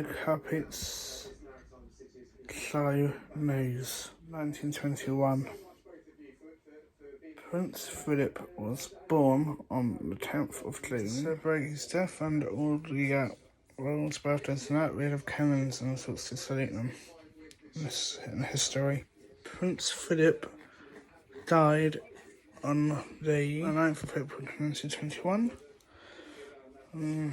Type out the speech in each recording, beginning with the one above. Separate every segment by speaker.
Speaker 1: the Guppets, Slow News, 1921. Prince Philip was born on the 10th of June. Celebrate his death and all the royals' birthdays tonight. We have cannons and sorts to salute them. This in history. Prince Philip died on the 9th of April 1921.
Speaker 2: The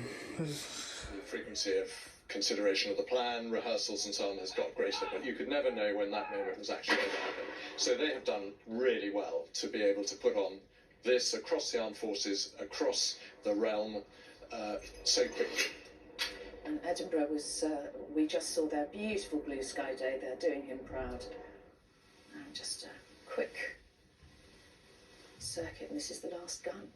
Speaker 2: frequency of consideration of the plan, rehearsals and so on has got greater, but you could never know when that moment was actually going to happen. So they have done really well to be able to put on this across the armed forces, across the realm, so quickly.
Speaker 3: And Edinburgh was, we just saw their beautiful blue sky day. They're doing him proud. And just a quick circuit, and this is the last gun.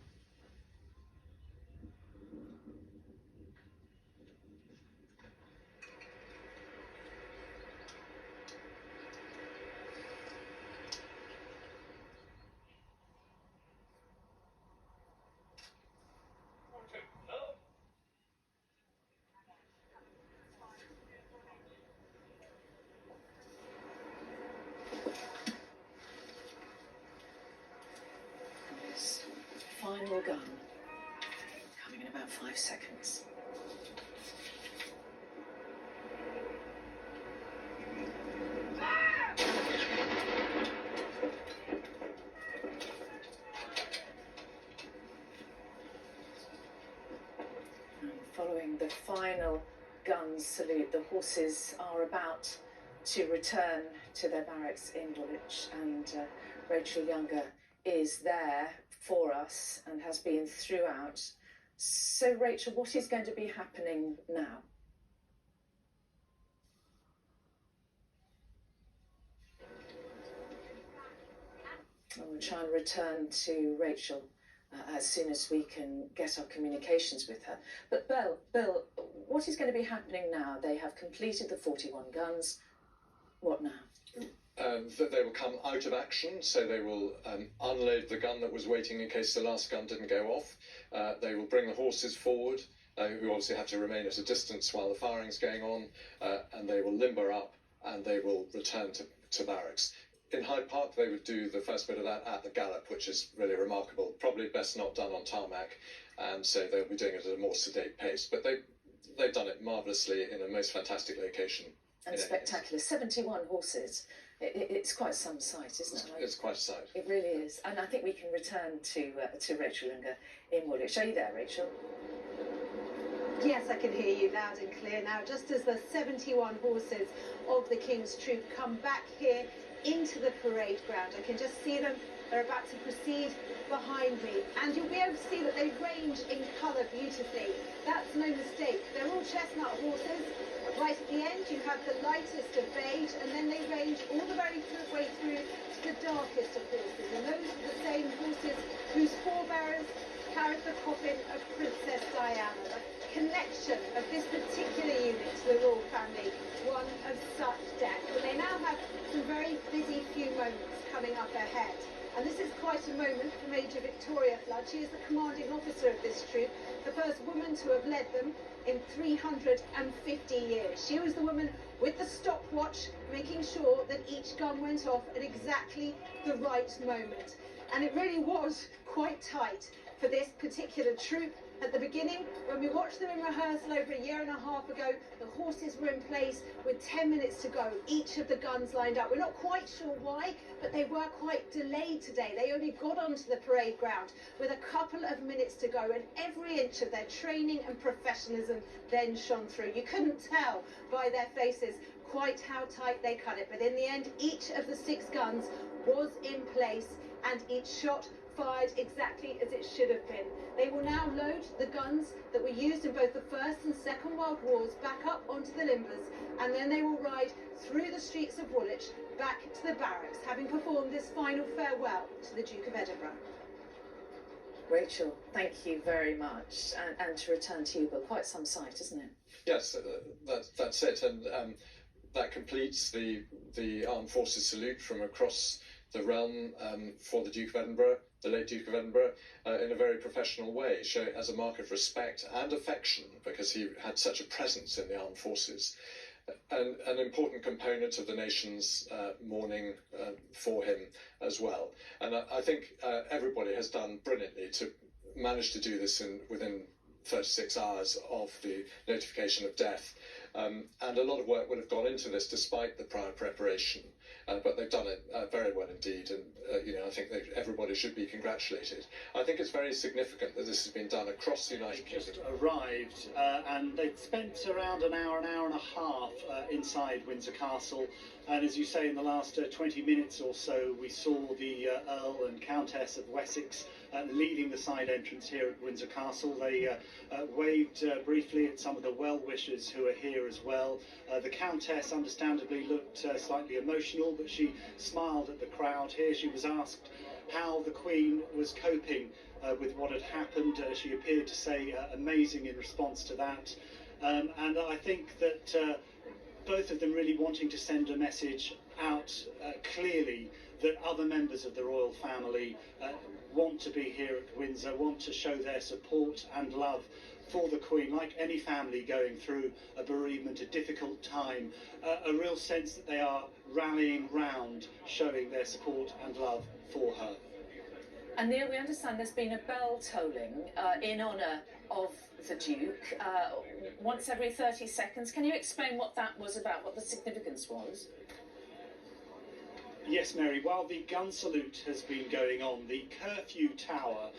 Speaker 3: Final gun, coming in about 5 seconds. And following the final gun salute, the horses are about to return to their barracks in Woolwich, and Rachel Younger is there for us and has been throughout. So Rachel, what is going to be happening now? We'll try and return to Rachel as soon as we can get our communications with her. But Bill, what is going to be happening now? They have completed the 41 guns. What now?
Speaker 2: That they will come out of action, so they will unload the gun that was waiting in case the last gun didn't go off. They will bring the horses forward, who obviously have to remain at a distance while the firing's going on, and they will limber up and they will return to barracks. In Hyde Park, they would do the first bit of that at the Gallop, which is really remarkable. Probably best not done on tarmac, and so they'll be doing it at a more sedate pace. But they've done it marvellously in a most fantastic location.
Speaker 3: And spectacular. 71 horses. It's quite some sight, isn't it?
Speaker 2: It's quite a sight.
Speaker 3: It really is. And I think we can return to Rachel Younger in Woolwich. Are you there, Rachel?
Speaker 4: Yes, I can hear you loud and clear now. Just as the 71 horses of the King's Troop come back here into the parade ground, I can just see them. They're about to proceed behind me, and you'll be able to see that they range in colour beautifully. That's no mistake. They're all chestnut horses. Right at the end, you have the lightest of beige, and then they range all the way through to the darkest of horses. And those are the same horses whose forebearers carried the coffin of Princess Diana. The connection of this particular unit to the royal family, one of such depth. But they now have some very busy few moments coming up ahead. And this is quite a moment for Major Victoria Flood. She is the commanding officer of this troop, the first woman to have led them in 350 years. She was the woman with the stopwatch, making sure that each gun went off at exactly the right moment. And it really was quite tight for this particular troop. At the beginning, when we watched them in rehearsal over a year and a half ago, the horses were in place with 10 minutes to go, each of the guns lined up. We're not quite sure why, but they were quite delayed today. They only got onto the parade ground with a couple of minutes to go, and every inch of their training and professionalism then shone through. You couldn't tell by their faces quite how tight they cut it, but in the end, each of the 6 guns was in place, and each shot fired exactly as it should have been. They will now load the guns that were used in both the First and Second World Wars back up onto the limbers, and then they will ride through the streets of Woolwich back to the barracks, having performed this final farewell to the Duke of Edinburgh.
Speaker 3: Rachel, thank you very much. And to return to you, but quite some sight, isn't it?
Speaker 2: Yes, that's it. And that completes the Armed Forces salute from across the realm for the Duke of Edinburgh. the late Duke of Edinburgh in a very professional way, showing it as a mark of respect and affection because he had such a presence in the armed forces. And an important component of the nation's mourning for him as well. And I think everybody has done brilliantly to manage to do this within 36 hours of the notification of death. And a lot of work would have gone into this despite the prior preparation. But they've done it very well indeed, and I think everybody should be congratulated. I think it's very significant that this has been done across the United Kingdom.
Speaker 5: Just arrived, and they'd spent around an hour and a half inside Windsor Castle. And as you say, in the last 20 minutes or so, we saw the Earl and Countess of Wessex leaving the side entrance here at Windsor Castle. They waved briefly at some of the well-wishers who are here as well. The Countess understandably looked slightly emotional, but she smiled at the crowd here. She was asked how the Queen was coping with what had happened. She appeared to say amazing in response to that. And I think that both of them really wanting to send a message out clearly that other members of the royal family want to be here at Windsor, want to show their support and love for the Queen, like any family going through a bereavement, a difficult time, a real sense that they are rallying round, showing their support and love for her.
Speaker 3: And Neil, we understand there's been a bell tolling in honour of the Duke once every 30 seconds. Can you explain what that was about, what the significance was?
Speaker 5: Yes, Mary, while the gun salute has been going on, the curfew tower,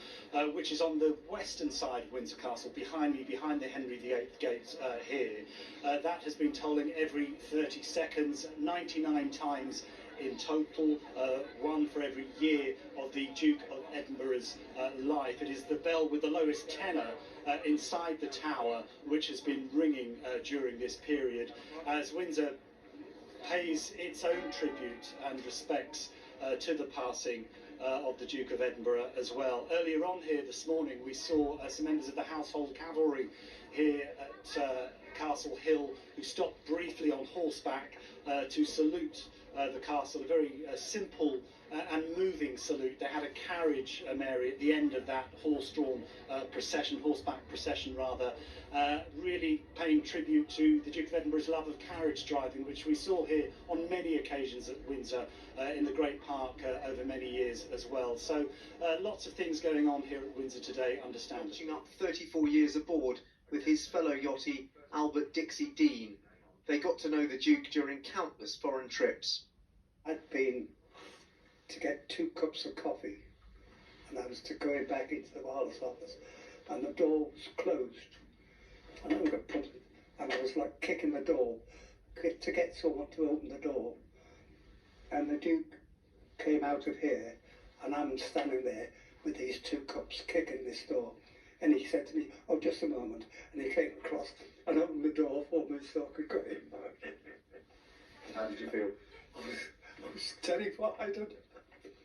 Speaker 5: which is on the western side of Windsor Castle, behind me, behind the Henry VIII gates here, that has been tolling every 30 seconds, 99 times in total, one for every year of the Duke of Edinburgh's life. It is the bell with the lowest tenor inside the tower, which has been ringing during this period, as Windsor pays its own tribute and respects to the passing of the Duke of Edinburgh as well. Earlier on here this morning we saw some members of the Household Cavalry here at Castle Hill who stopped briefly on horseback to salute the castle, a very simple and moving salute. They had a carriage, Mary, at the end of that horse-drawn procession, horseback procession rather, really paying tribute to the Duke of Edinburgh's love of carriage driving, which we saw here on many occasions at Windsor in the Great Park over many years as well. So lots of things going on here at Windsor today, understandably.
Speaker 6: Finishing up 34 years aboard with his fellow yachty Albert Dixie Dean. They got to know the Duke during countless foreign trips.
Speaker 7: I'd been to get 2 cups of coffee, and I was going back into the wireless office, and the door was closed. And I was like kicking the door to get someone to open the door. And the Duke came out of here, and I'm standing there with these 2 cups kicking this door. And he said to me, "Oh, just a moment." And he came across and opened the door for me so I could go in.
Speaker 6: How did you feel?
Speaker 7: I was terrified.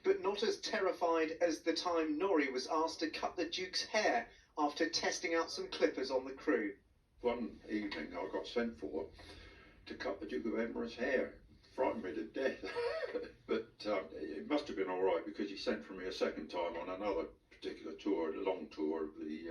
Speaker 6: But not as terrified as the time Norrie was asked to cut the Duke's hair after testing out some clippers on the crew.
Speaker 8: One evening I got sent for to cut the Duke of Edinburgh's hair. Frightened me to death. But it must have been all right because he sent for me a second time on another particular tour, the long tour of the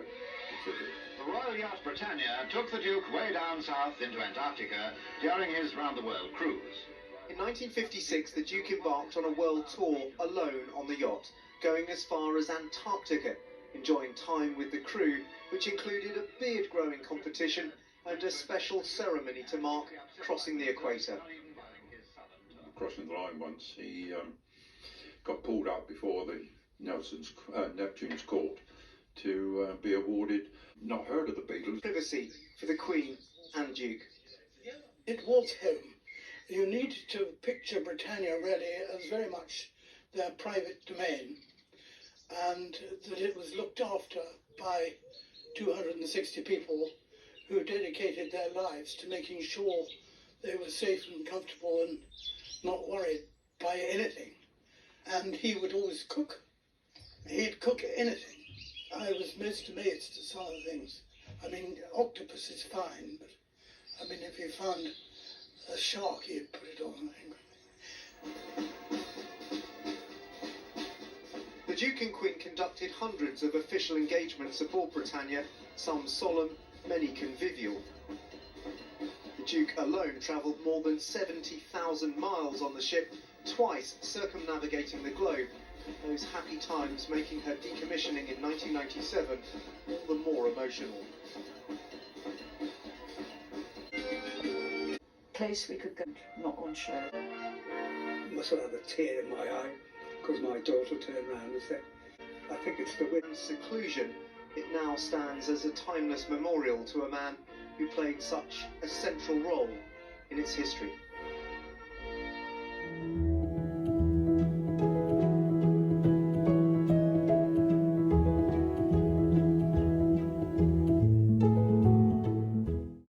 Speaker 8: Pacific.
Speaker 9: The Royal Yacht Britannia took the Duke way down south into Antarctica during his round-the-world cruise.
Speaker 6: In 1956, the Duke embarked on a world tour alone on the yacht, going as far as Antarctica, enjoying time with the crew, which included a beard-growing competition and a special ceremony to mark crossing the equator.
Speaker 8: Crossing the line once, he got pulled up before the Neptune's court to be awarded, not heard of the Beatles.
Speaker 6: Privacy for the Queen and Duke.
Speaker 10: It was him. You need to picture Britannia really as very much their private domain, and that it was looked after by 260 people who dedicated their lives to making sure they were safe and comfortable and not worried by anything. And he would always cook. He'd cook anything. I was most amazed at some of the things. I mean, octopus is fine, but I mean, if he found a shark, he'd put it on.
Speaker 6: The Duke and Queen conducted hundreds of official engagements aboard Britannia, some solemn, many convivial. The Duke alone travelled more than 70,000 miles on the ship, twice circumnavigating the globe, those happy times making her decommissioning in 1997 all the more emotional.
Speaker 3: Place we could go, not on show.
Speaker 7: Must have had a tear in my eye because my daughter turned around and said, I think it's the wind.
Speaker 6: Seclusion, it now stands as a timeless memorial to a man who played such a central role in its history.